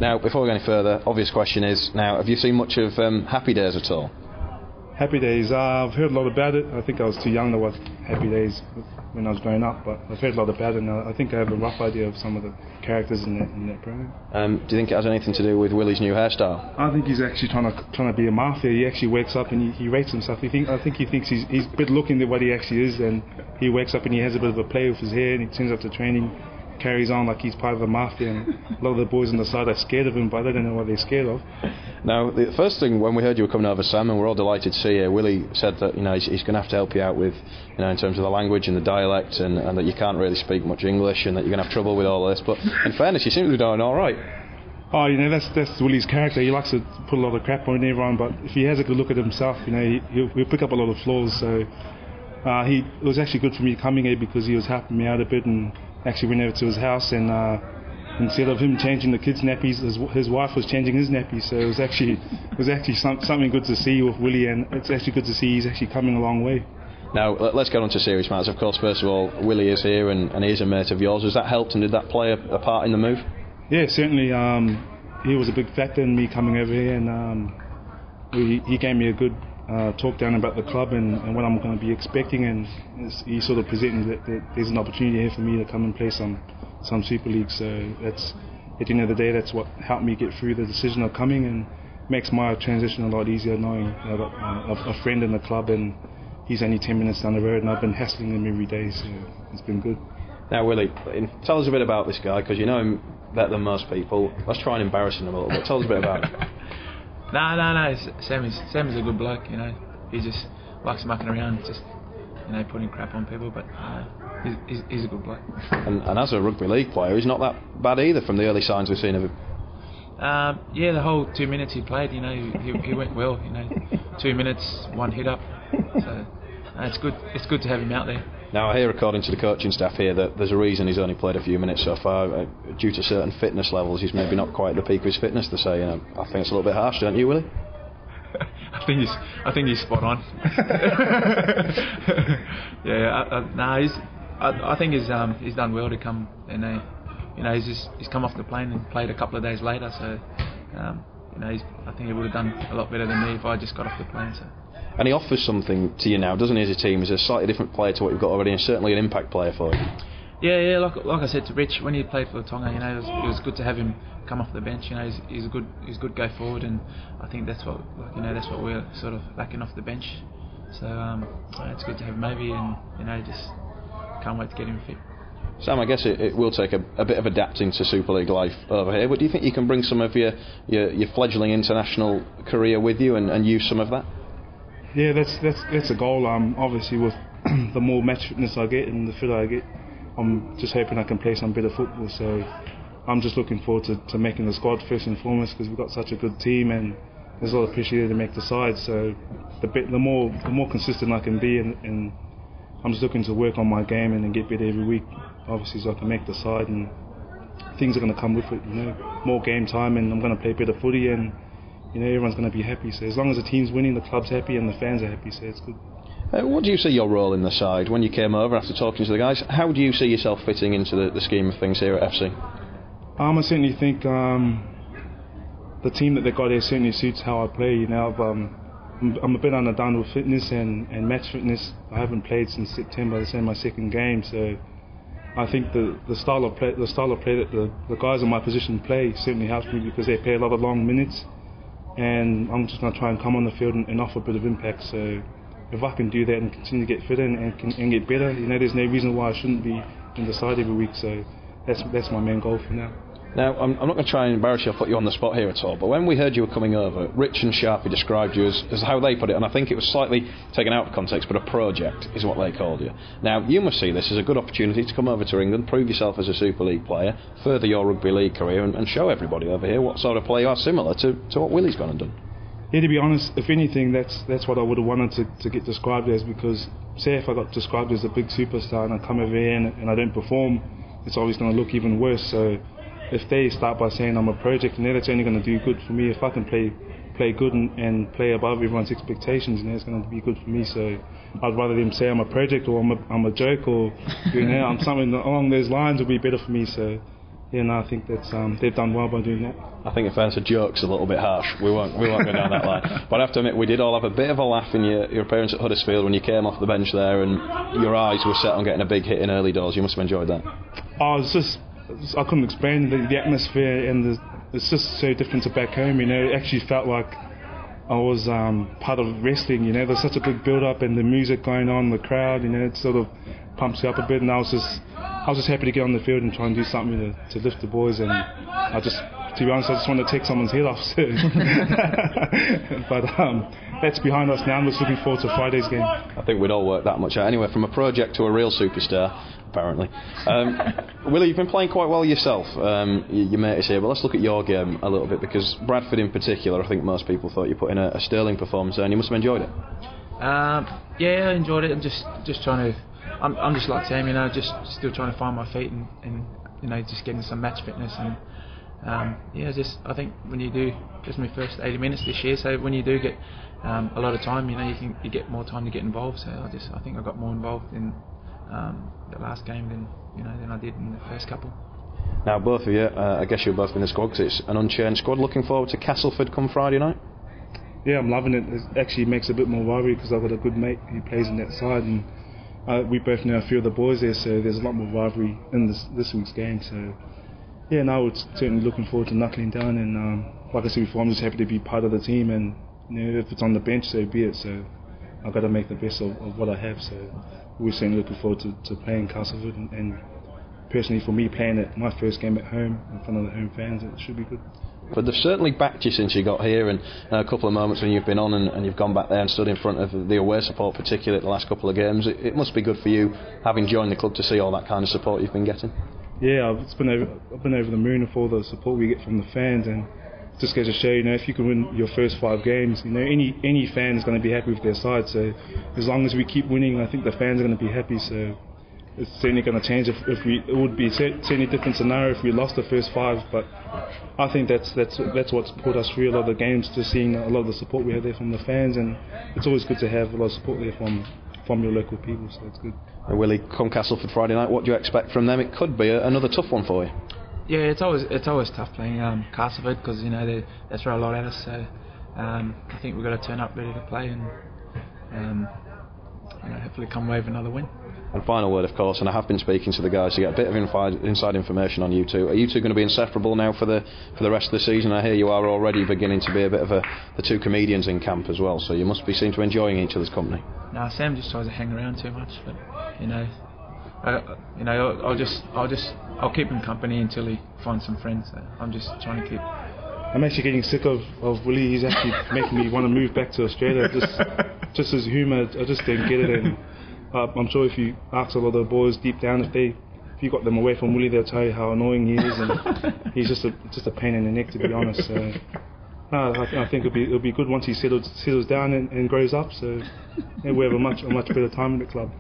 Now, before we go any further, obvious question is, now, have you seen much of Happy Days at all? Happy Days, I've heard a lot about it. I think I was too young to watch Happy Days when I was growing up, but I've heard a lot about it, and I think I have a rough idea of some of the characters in that program. Do you think it has anything to do with Willie's new hairstyle? I think he's actually trying to be a mafia. He actually wakes up and he rates himself. I think he thinks he's a bit looking at what he actually is, and he wakes up and he has a bit of a play with his hair, and he turns up to training, carries on like he's part of the mafia, and a lot of the boys on the side are scared of him, but I don't know what they're scared of. Now, the first thing when we heard you were coming over, Sam, and we're all delighted to see you, Willie said that he's going to have to help you out with, in terms of the language and the dialect, and that you can't really speak much English, and that you're going to have trouble with all this. But in fairness, you seem to be doing all right. Oh, that's Willie's character. He likes to put a lot of crap on everyone, but if he has a good look at himself, he'll pick up a lot of flaws. So it was actually good for me coming here because he was helping me out a bit, and actually went over to his house, and instead of him changing the kids' nappies, his wife was changing his nappies. So it was actually something good to see with Willie, and it's actually good to see he's actually coming a long way. Now, let's get on to serious matters. Of course, first of all, Willie is here, and he is a mate of yours. Has that helped, and did that play a part in the move? Yeah, certainly. He was a big factor in me coming over here, and he gave me a good talk down about the club and what I'm going to be expecting, and he sort of presented that there's an opportunity here for me to come and play some Super League. So that's, at the end of the day, that's what helped me get through the decision of coming, and makes my transition a lot easier knowing I've got a friend in the club, and he's only 10 minutes down the road, and I've been hassling him every day, so it's been good. Now, Willie, tell us a bit about this guy, because you know him better than most people. Let's try and embarrass him a little bit. Tell us a bit about him. No. Sam is a good bloke. He just likes mucking around, just putting crap on people. But he's a good bloke. And as a rugby league player, he's not that bad either. From the early signs we've seen of him. Yeah, the whole 2 minutes he played, he went well. 2 minutes, one hit up. So it's good. It's good to have him out there. Now, I hear, according to the coaching staff here, that there's a reason he's only played a few minutes so far. Due to certain fitness levels, he's maybe not quite at the peak of his fitness, to say. I think it's a little bit harsh, don't you, Willie? I think he's spot on. I think he's done well to come, and he's come off the plane and played a couple of days later. So I think he would have done a lot better than me if I just got off the plane. So. And he offers something to you now, doesn't he, as a team? He's a slightly different player to what you've got already, and certainly an impact player for you. Yeah. Like I said to Rich, when he played for Tonga, it was good to have him come off the bench. He's a good go forward, and I think that's what we're sort of lacking off the bench. So it's good to have him maybe, and just can't wait to get him fit. Sam, I guess it will take a bit of adapting to Super League life over here, but do you think you can bring some of your fledgling international career with you and use some of that? Yeah, that's a goal. Obviously, with the more match fitness I get and the fitter I get, I'm just hoping I can play some better football. So I'm just looking forward to making the squad first and foremost, because we've got such a good team, and there's a lot of pressure there to make the side. So the more consistent I can be, and I'm just looking to work on my game and then get better every week, obviously, so I can make the side, and things are going to come with it. More game time, and I'm going to play better footy, and everyone's going to be happy. So as long as the team's winning, the club's happy and the fans are happy, so it's good. What do you see your role in the side? When you came over after talking to the guys, how do you see yourself fitting into the scheme of things here at FC? I certainly think the team that they got here certainly suits how I play. I'm a bit underdone with fitness and match fitness. I haven't played since September. This is my second game, so I think the style of play that the guys in my position play certainly helps me, because they play a lot of long minutes, and I'm just going to try and come on the field and offer a bit of impact. So if I can do that and continue to get fitter and get better, there's no reason why I shouldn't be in the side every week. So that's my main goal for now. Now, I'm not going to try and embarrass you or put you on the spot here at all, but when we heard you were coming over, Rich and Sharpie described you as how they put it, and I think it was slightly taken out of context, but a project is what they called you. Now, you must see this as a good opportunity to come over to England, prove yourself as a Super League player, further your rugby league career, and show everybody over here what sort of player you are, similar to what Willie's gone and done. Yeah, to be honest, if anything, that's what I would have wanted to get described as, because say if I got described as a big superstar and I come over here and I don't perform, it's always going to look even worse. So if they start by saying I'm a project, that's only going to do good for me. If I can play good and play above everyone's expectations, it's going to be good for me. So I'd rather them say I'm a project, or I'm a joke, or I'm something along those lines would be better for me. So yeah, no, I think that's they've done well by doing that. I think in fairness, a joke's a little bit harsh. We won't go down that line. But I have to admit, we did all have a bit of a laugh in your appearance at Huddersfield when you came off the bench there, and your eyes were set on getting a big hit in early doors. You must have enjoyed that. Oh, I couldn't explain the atmosphere, and it's just so different to back home. You know, it actually felt like I was part of wrestling. You know, there's such a big build-up and the music going on, the crowd. You know, it sort of pumps you up a bit, and I was just happy to get on the field and try and do something to lift the boys. And to be honest, I just want to take someone's head off. So. But that's behind us now. I'm just looking forward to Friday's game. I think we'd all work that much out. Anyway, from a project to a real superstar, apparently. Willie, you've been playing quite well yourself. Your mate is here, but let's look at your game a little bit, because Bradford in particular, I think most people thought you put in a sterling performance there, and you must have enjoyed it. Yeah, I enjoyed it. I'm just trying to. I'm just like Sam, you know, just still trying to find my feet and you know, just getting some match fitness and. I think when you do, this is my first 80 minutes this year, so when you do get a lot of time, you know, you get more time to get involved. So I think I got more involved in the last game than I did in the first couple. Now, both of you, I guess you're both in the squad, because it's an unchanged squad. Looking forward to Castleford come Friday night? Yeah, I'm loving it. It actually makes a bit more rivalry because I've got a good mate who plays in that side, and we both know a few of the boys there, so there's a lot more rivalry in this week's game. So. Yeah, no, it's certainly looking forward to knuckling down, and like I said before, I'm just happy to be part of the team, and you know, if it's on the bench, so be it. So I've got to make the best of what I have. So we're certainly looking forward to playing Castleford, and personally for me, playing it my first game at home in front of the home fans, it should be good. But they've certainly backed you since you got here, and a couple of moments when you've been on and you've gone back there and stood in front of the away support, particularly the last couple of games. It must be good for you, having joined the club, to see all that kind of support you've been getting. Yeah, I've been over the moon with all the support we get from the fans, and it just goes to show, you know, if you can win your first 5 games, you know, any fan is going to be happy with their side. So as long as we keep winning, I think the fans are going to be happy. So it's certainly going to change. It would be certainly a different scenario if we lost the first 5, but I think that's what's put us through a lot of the games, just seeing a lot of the support we have there from the fans, and it's always good to have a lot of support there from your local people. So it's good. Willie, come Castleford Friday night, what do you expect from them? It could be another tough one for you. Yeah, it's always tough playing Castleford, because you know they throw a lot at us. So I think we've got to turn up ready to play, and you know, hopefully come away with another win. And final word, of course, and I have been speaking to the guys to get a bit of inside information on you two. Are you two going to be inseparable now for the rest of the season? I hear you are already beginning to be a bit of the two comedians in camp as well, so you must be seen to enjoying each other's company. No, Sam just tries to hang around too much, but you know, I'll keep him company until he finds some friends. So I'm just trying to keep. I'm actually getting sick of Willie. He's actually making me want to move back to Australia. Just his humour, I just don't get it. And I'm sure if you ask a lot of the boys deep down, if you got them away from Willie, they'll tell you how annoying he is, and he's just a pain in the neck, to be honest. So I think it'll be good once he settles down and grows up. So yeah, we have a much better time in the club.